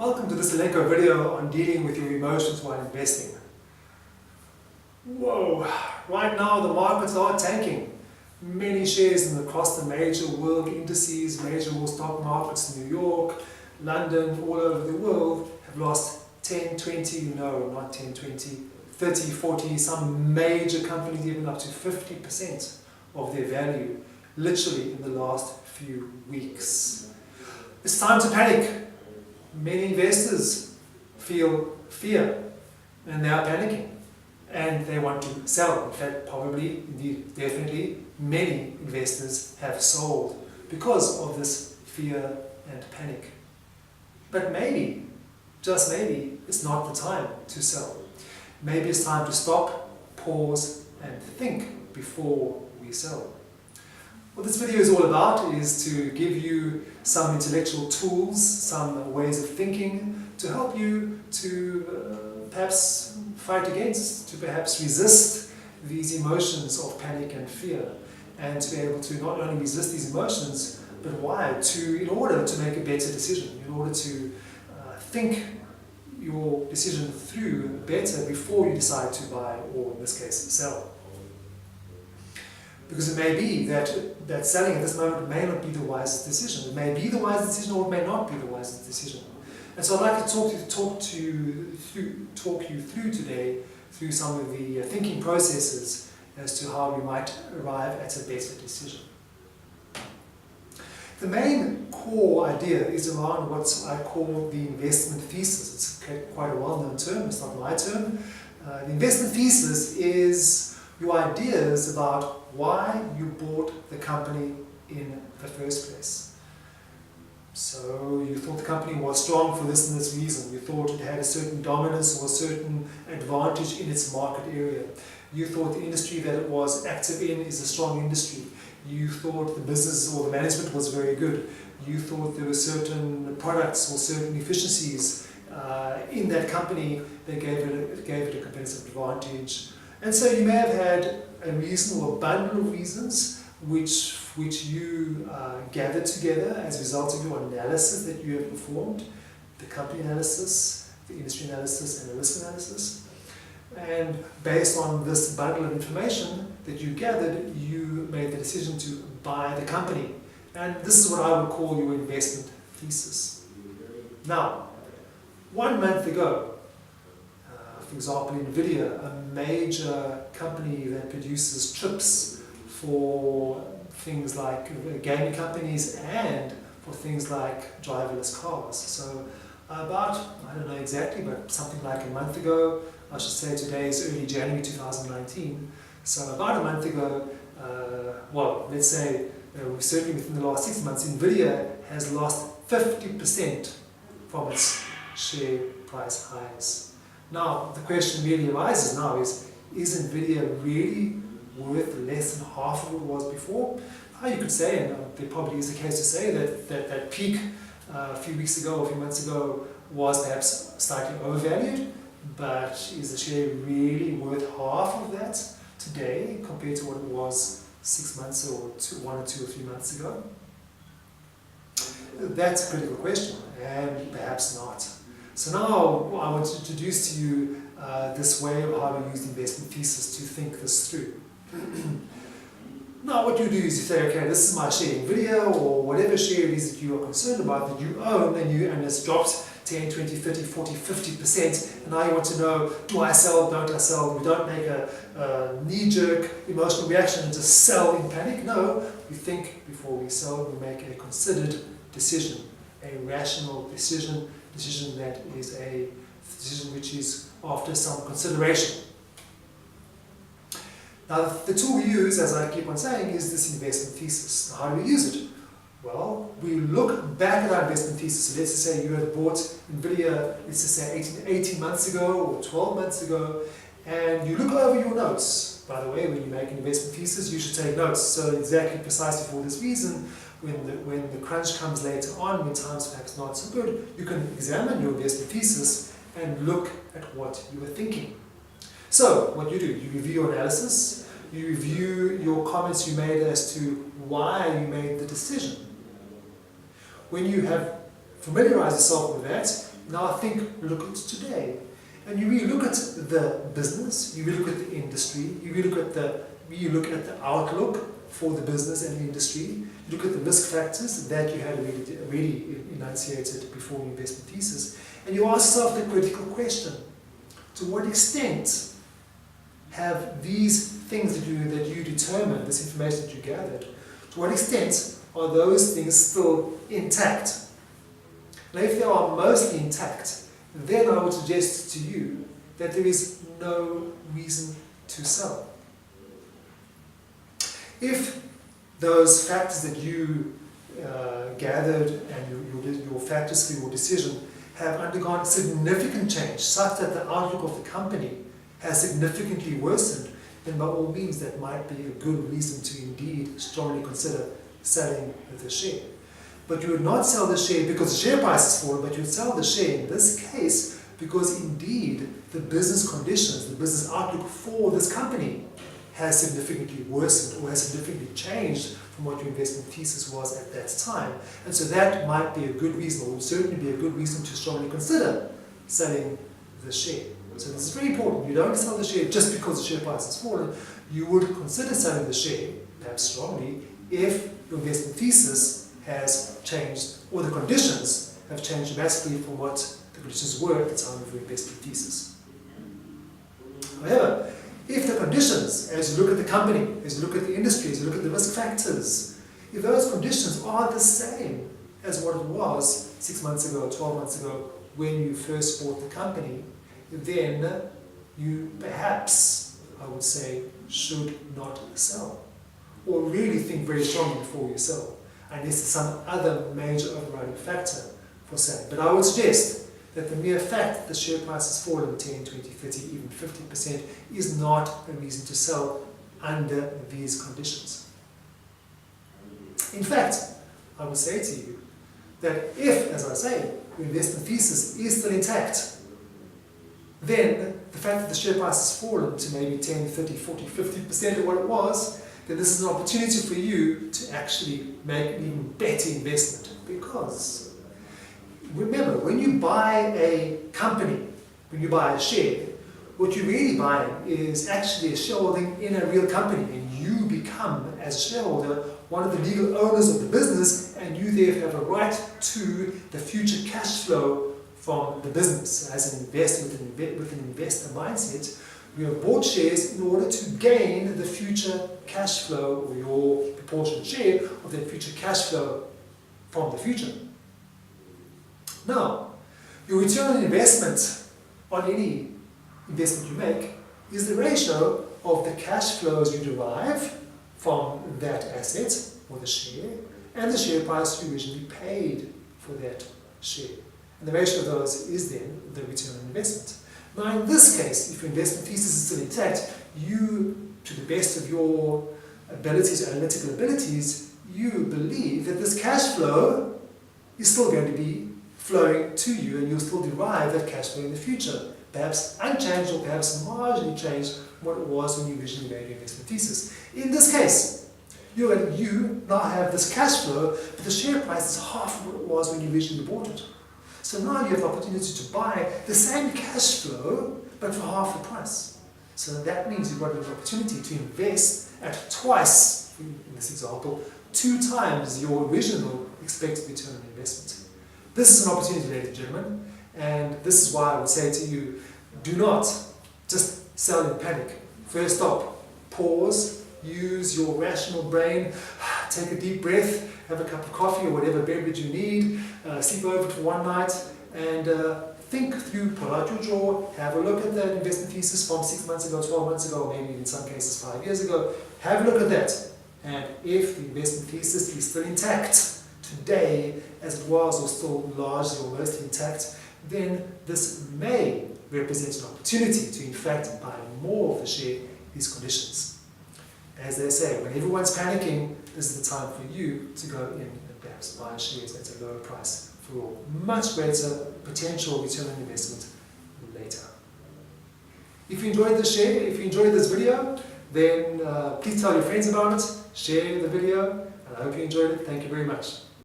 Welcome to this Elenco video on dealing with your emotions while investing. Whoa, right now the markets are tanking. Many shares across the major world indices, major world stock markets in New York, London, all over the world have lost 10, 20, no, not 10, 20, 30, 40, some major companies even up to 50% of their value, literally in the last few weeks. It's time to panic. Many investors feel fear and they are panicking and they want to sell. In fact, probably, indeed, definitely, many investors have sold because of this fear and panic. But maybe, just maybe, it's not the time to sell. Maybe it's time to stop, pause and think before we sell. What this video is all about is to give you some intellectual tools, some ways of thinking to help you to perhaps fight against, to perhaps resist these emotions of panic and fear, and to be able to not only resist these emotions, but why? In order to make a better decision, in order to think your decision through better before you decide to buy, or in this case, sell. Because it may be that selling at this moment may not be the wisest decision. It may be the wisest decision or it may not be the wisest decision. And so I'd like to talk you through today through some of the thinking processes as to how we might arrive at a better decision. The main core idea is around what I call the investment thesis. It's quite a well-known term, it's not my term. The investment thesis is your ideas about why you bought the company in the first place. So you thought the company was strong for this and this reason. You thought it had a certain dominance or a certain advantage in its market area. You thought the industry that it was active in is a strong industry. You thought the business or the management was very good. You thought there were certain products or certain efficiencies in that company that gave it a competitive advantage. And so you may have had a reason or a bundle of reasons which you gathered together as a result of your analysis that you have performed, the company analysis, the industry analysis, and the risk analysis. And based on this bundle of information that you gathered, you made the decision to buy the company. And this is what I would call your investment thesis. Now, 1 month ago, for example, NVIDIA, a major company that produces chips for things like gaming companies and for things like driverless cars. So about, I don't know exactly, but something like a month ago, I should say today is early January 2019, so about a month ago, well, let's say certainly within the last 6 months, NVIDIA has lost 50% from its share price highs. Now, the question really arises now is NVIDIA really worth less than half of what it was before? You could say, and there probably is a case to say, that peak a few weeks ago, a few months ago, was perhaps slightly overvalued, but is the share really worth half of that today compared to what it was 6 months or 1 or 2 or 3 months ago? That's a critical question, and perhaps not. So now I want to introduce to you this way of how we use the investment thesis to think this through. Now what you do is you say, okay, this is my share in NVIDIA or whatever share it is that you are concerned about, that you own, and it's dropped 10, 20, 30, 40, 50%, and now you want to know, do I sell, don't I sell? We don't make a knee-jerk emotional reaction and just sell in panic. No, we think before we sell, we make a considered decision, a rational decision that is a decision which is after some consideration. Now the tool we use, as I keep on saying, is this investment thesis. How do we use it? Well, we look back at our investment thesis. So let's just say you had bought NVIDIA, let's just say 18 months ago or 12 months ago, and you look over your notes. By the way, when you make an investment thesis, you should take notes. So exactly precisely for this reason, when the crunch comes later on, when times perhaps not so good, you can examine your investment thesis and look at what you were thinking. So what you do, you review your analysis, you review your comments you made as to why you made the decision. When you have familiarized yourself with that, now look at today. And you really look at the business, you really look at the industry, you really look at the outlook for the business and the industry, you look at the risk factors that you had already enunciated before the investment thesis, and you ask yourself the critical question: to what extent have these things that you determined, this information that you gathered, to what extent are those things still intact? Now, if they are mostly intact, then I would suggest to you that there is no reason to sell. If those factors that you gathered and your factors for your decision have undergone significant change, such that the outlook of the company has significantly worsened, then by all means that might be a good reason to indeed strongly consider selling the share. But you would not sell the share because the share price has fallen, but you would sell the share in this case because indeed the business conditions, the business outlook for this company has significantly worsened or has significantly changed from what your investment thesis was at that time. And so that might be a good reason, or would certainly be a good reason to strongly consider selling the share. So this is very important. You don't sell the share just because the share price has fallen. You would consider selling the share, perhaps strongly, if your investment thesis has changed, or the conditions have changed dramatically from what the conditions were at the time of your investment thesis. However, if the conditions, as you look at the company, as you look at the industry, as you look at the risk factors, if those conditions are the same as what it was 6 months ago, 12 months ago, when you first bought the company, then you perhaps, I would say, should not sell. Or really think very strongly before you sell, unless there's some other major overriding factor for selling. But I would suggest that the mere fact that the share price has fallen 10, 20, 30, even 50% is not a reason to sell under these conditions. In fact, I would say to you that if, as I say, your investment thesis is still intact, then the fact that the share price has fallen to maybe 10, 30, 40, 50% of what it was, then this is an opportunity for you to actually make an even better investment. Because remember, when you buy a company, when you buy a share, what you're really buying is actually a shareholding in a real company, and you become, as a shareholder, one of the legal owners of the business, and you therefore have a right to the future cash flow from the business. As an investor with an investor mindset, you have bought shares in order to gain the future cash flow, or your proportionate share of that future cash flow from the future. Now, your return on investment on any investment you make is the ratio of the cash flows you derive from that asset or the share and the share price you originally paid for that share. And the ratio of those is then the return on investment. Now in this case, if your investment thesis is still intact, you, to the best of your abilities, analytical abilities, you believe that this cash flow is still going to be flowing to you, and you'll still derive that cash flow in the future. Perhaps unchanged, or perhaps marginally changed from what it was when you originally made your investment thesis. In this case, you now have this cash flow, but the share price is half of what it was when you originally bought it. So now you have the opportunity to buy the same cash flow, but for half the price. So that means you've got an opportunity to invest at twice, in this example, 2 times your original expected return on investment. This is an opportunity, ladies and gentlemen, and this is why I would say to you, do not just sell in panic. First stop, pause, use your rational brain, take a deep breath, have a cup of coffee or whatever beverage you need, sleep over for one night, and think through, pull out your drawer, have a look at that investment thesis from 6 months ago, 12 months ago, maybe in some cases 5 years ago. Have a look at that. And if the investment thesis is still intact today, as it was, or still largely or mostly intact, then this may represent an opportunity to in fact buy more of the share in these conditions. As they say, when everyone's panicking, this is the time for you to go in and perhaps buy shares at a lower price for much greater potential return on investment later. If you enjoyed this video, then please tell your friends about it, share the video, and I hope you enjoyed it. Thank you very much.